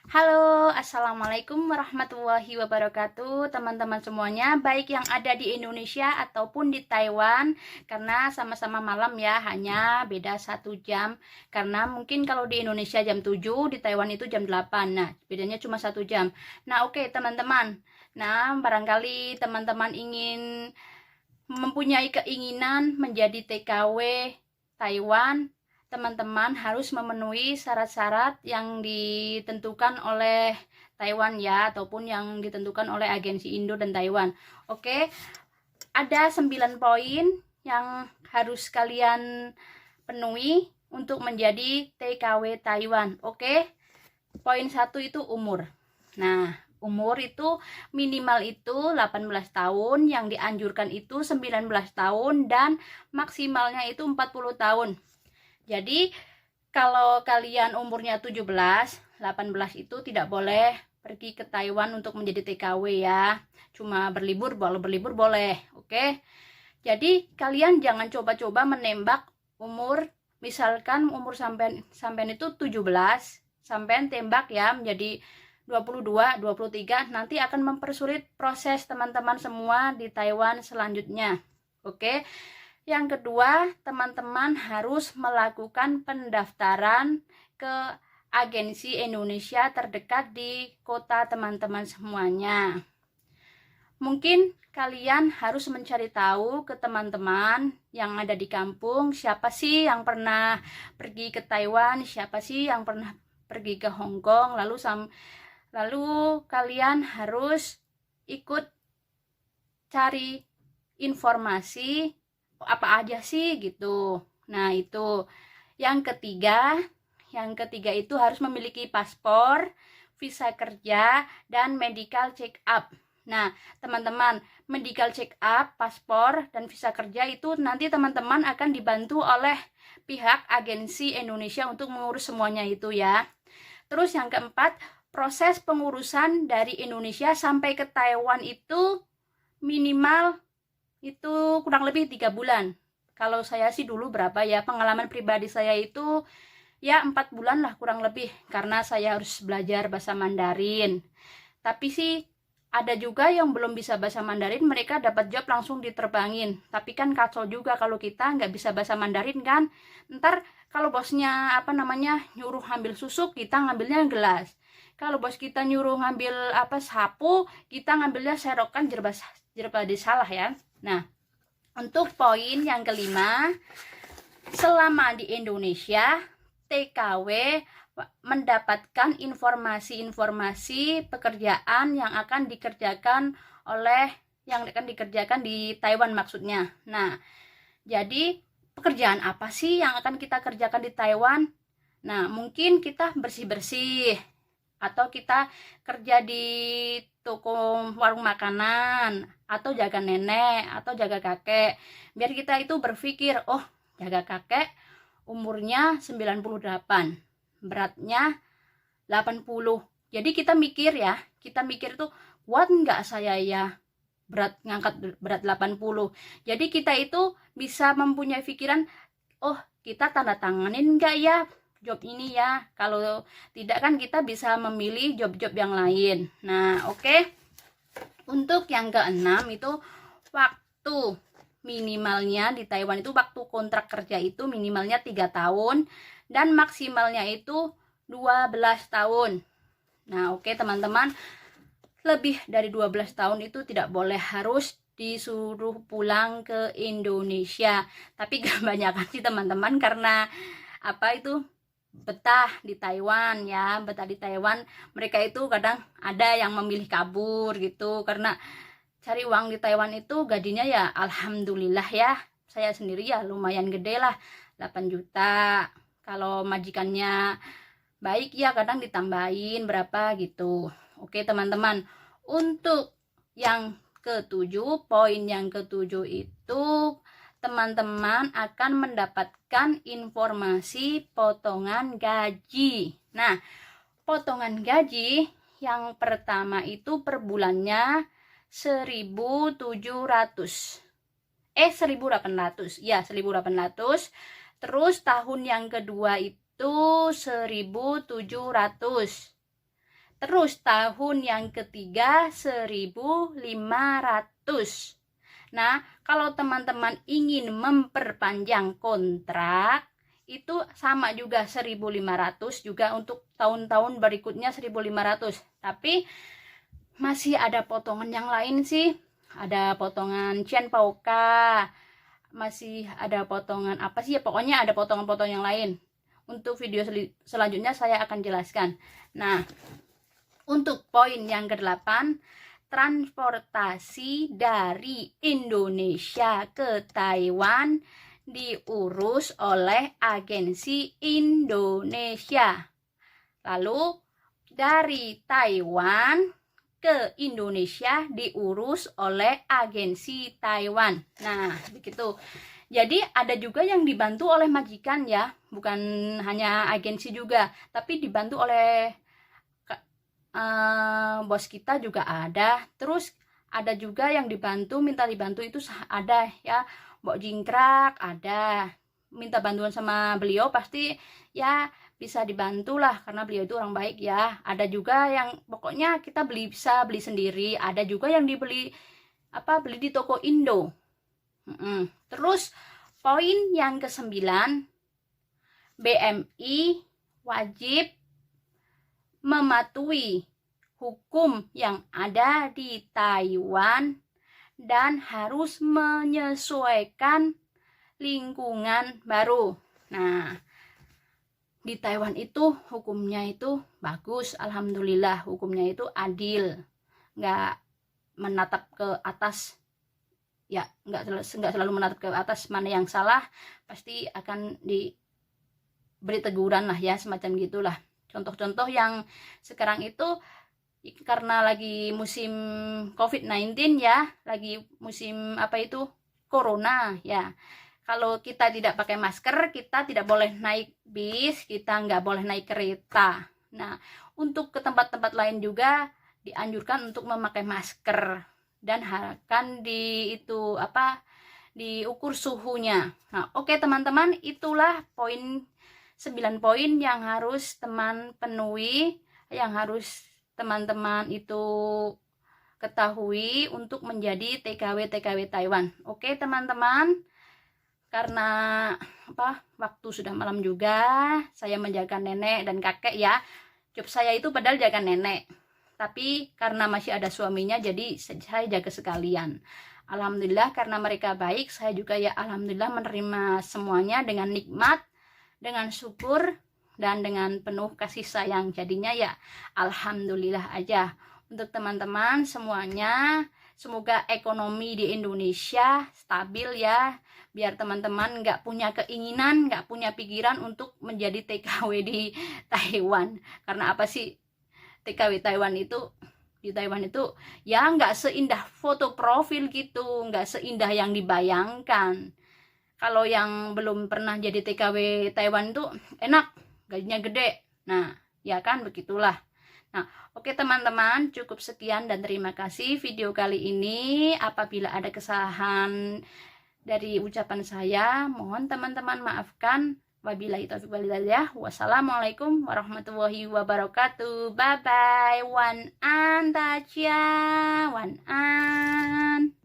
Halo, assalamualaikum warahmatullahi wabarakatuh, teman-teman semuanya, baik yang ada di Indonesia ataupun di Taiwan, karena sama-sama malam ya, hanya beda 1 jam. Karena mungkin kalau di Indonesia jam 7, di Taiwan itu jam 8. Nah, bedanya cuma 1 jam. Nah, oke teman-teman. Nah, barangkali teman-teman ingin mempunyai keinginan menjadi TKW Taiwan, teman-teman harus memenuhi syarat-syarat yang ditentukan oleh Taiwan ya, ataupun yang ditentukan oleh agensi Indo dan Taiwan. Oke, ada 9 poin yang harus kalian penuhi untuk menjadi TKW Taiwan. Oke, poin 1 itu umur. Nah, umur itu minimal itu 18 tahun, yang dianjurkan itu 19 tahun, dan maksimalnya itu 40 tahun. Jadi, kalau kalian umurnya 17, 18 itu tidak boleh pergi ke Taiwan untuk menjadi TKW ya. Cuma berlibur, berlibur boleh, oke? Jadi, kalian jangan coba-coba menembak umur, misalkan umur sampean itu 17, sampean tembak ya menjadi 22, 23, nanti akan mempersulit proses teman-teman semua di Taiwan selanjutnya. Oke. Yang kedua, teman-teman harus melakukan pendaftaran ke agensi Indonesia terdekat di kota teman-teman semuanya. Mungkin kalian harus mencari tahu ke teman-teman yang ada di kampung, siapa sih yang pernah pergi ke Taiwan, siapa sih yang pernah pergi ke Hong Kong, lalu kalian harus ikut cari informasi apa aja sih gitu. Nah, itu. Yang ketiga itu harus memiliki paspor, visa kerja, dan medical check up. Nah, teman-teman, medical check up, paspor, dan visa kerja itu nanti teman-teman akan dibantu oleh pihak agensi Indonesia untuk mengurus semuanya itu ya. Terus yang keempat, proses pengurusan dari Indonesia sampai ke Taiwan itu minimal itu kurang lebih 3 bulan. Kalau saya sih dulu berapa ya, pengalaman pribadi saya itu ya 4 bulan lah kurang lebih, karena saya harus belajar bahasa Mandarin. Tapi sih ada juga yang belum bisa bahasa Mandarin, mereka dapat job langsung diterbangin. Tapi kan kacau juga kalau kita nggak bisa bahasa Mandarin kan. Ntar kalau bosnya nyuruh ambil susu, kita ngambilnya gelas. Kalau bos kita nyuruh ngambil sapu, kita ngambilnya serokan, jerba salah ya. Nah, untuk poin yang kelima, selama di Indonesia, TKW mendapatkan informasi-informasi pekerjaan yang akan dikerjakan di Taiwan maksudnya. Nah, jadi pekerjaan apa sih yang akan kita kerjakan di Taiwan? Nah, mungkin kita bersih-bersih, atau kita kerja di toko warung makanan, atau jaga nenek, atau jaga kakek. Biar kita itu berpikir, oh, jaga kakek umurnya 98, beratnya 80. Jadi kita mikir tuh, kuat nggak saya ya ngangkat berat 80. Jadi kita itu bisa mempunyai pikiran, oh, kita tanda tanganin nggak ya job ini ya. Kalau tidak kan kita bisa memilih job-job yang lain. Nah, oke. Untuk yang keenam itu waktu minimalnya di Taiwan itu, waktu kontrak kerja itu minimalnya 3 tahun dan maksimalnya itu 12 tahun. Nah, oke teman-teman, lebih dari 12 tahun itu tidak boleh, harus disuruh pulang ke Indonesia. Tapi kebanyakan sih teman-teman karena betah di Taiwan ya, mereka itu kadang ada yang memilih kabur gitu, karena cari uang di Taiwan itu gajinya ya alhamdulillah ya, saya sendiri ya lumayan gede lah, 8 juta. Kalau majikannya baik ya kadang ditambahin berapa gitu. Oke teman-teman, untuk yang ketujuh, poin yang ketujuh itu teman-teman akan mendapatkan informasi potongan gaji. Nah, potongan gaji yang pertama itu per bulannya 1.700. 1.800. Ya, 1.800. Terus tahun yang kedua itu 1.700. Terus tahun yang ketiga 1.500. Nah, kalau teman-teman ingin memperpanjang kontrak, itu sama juga 1.500 juga untuk tahun-tahun berikutnya 1.500. Tapi masih ada potongan yang lain sih. Ada potongan Cian Pauka, masih ada potongan apa sih ya, pokoknya ada potongan-potongan yang lain. Untuk video selanjutnya saya akan jelaskan. Nah, untuk poin yang ke-8, transportasi dari Indonesia ke Taiwan diurus oleh agensi Indonesia. Lalu dari Taiwan ke Indonesia diurus oleh agensi Taiwan. Nah, begitu. Jadi ada juga yang dibantu oleh majikan ya, bukan hanya agensi juga, tapi dibantu oleh bos kita juga ada. Terus ada juga yang minta dibantu itu ada ya, Mbok Jingkrak ada, minta bantuan sama beliau pasti ya bisa dibantu lah, karena beliau itu orang baik ya. Ada juga yang pokoknya kita bisa beli sendiri, ada juga yang beli di toko Indo. Terus poin yang ke-9, BMI wajib mematuhi hukum yang ada di Taiwan dan harus menyesuaikan lingkungan baru. Nah, di Taiwan itu hukumnya itu bagus, alhamdulillah, hukumnya itu adil, nggak menatap ke atas ya, nggak selalu menatap ke atas, mana yang salah pasti akan diberi teguran lah ya, semacam gitulah. Contoh-contoh yang sekarang itu karena lagi musim COVID-19 ya, lagi musim corona ya. Kalau kita tidak pakai masker, kita tidak boleh naik bis, kita nggak boleh naik kereta. Nah, untuk ke tempat-tempat lain juga dianjurkan untuk memakai masker dan akan diukur suhunya. Nah, oke teman-teman, itulah 9 poin yang harus teman penuhi, yang harus teman-teman itu ketahui untuk menjadi TKW Taiwan. Oke teman-teman, karena waktu sudah malam juga, saya menjaga nenek dan kakek ya. Job saya itu padahal jaga nenek, tapi karena masih ada suaminya jadi saya jaga sekalian. Alhamdulillah karena mereka baik, saya juga ya alhamdulillah menerima semuanya dengan nikmat, dengan syukur, dan dengan penuh kasih sayang. Jadinya ya alhamdulillah aja. Untuk teman-teman semuanya, semoga ekonomi di Indonesia stabil ya, biar teman-teman nggak punya keinginan, nggak punya pikiran untuk menjadi TKW di Taiwan. Karena apa sih, TKW Taiwan itu di Taiwan itu ya nggak seindah foto profil gitu, nggak seindah yang dibayangkan. Kalau yang belum pernah jadi TKW Taiwan itu enak, gajinya gede. Nah, ya kan begitulah. Nah, oke teman-teman, cukup sekian dan terima kasih video kali ini. Apabila ada kesalahan dari ucapan saya, mohon teman-teman maafkan. Wabillahi taufiq wal hidayah. Wassalamualaikum warahmatullahi wabarakatuh. Bye bye. Wan an, Wan an.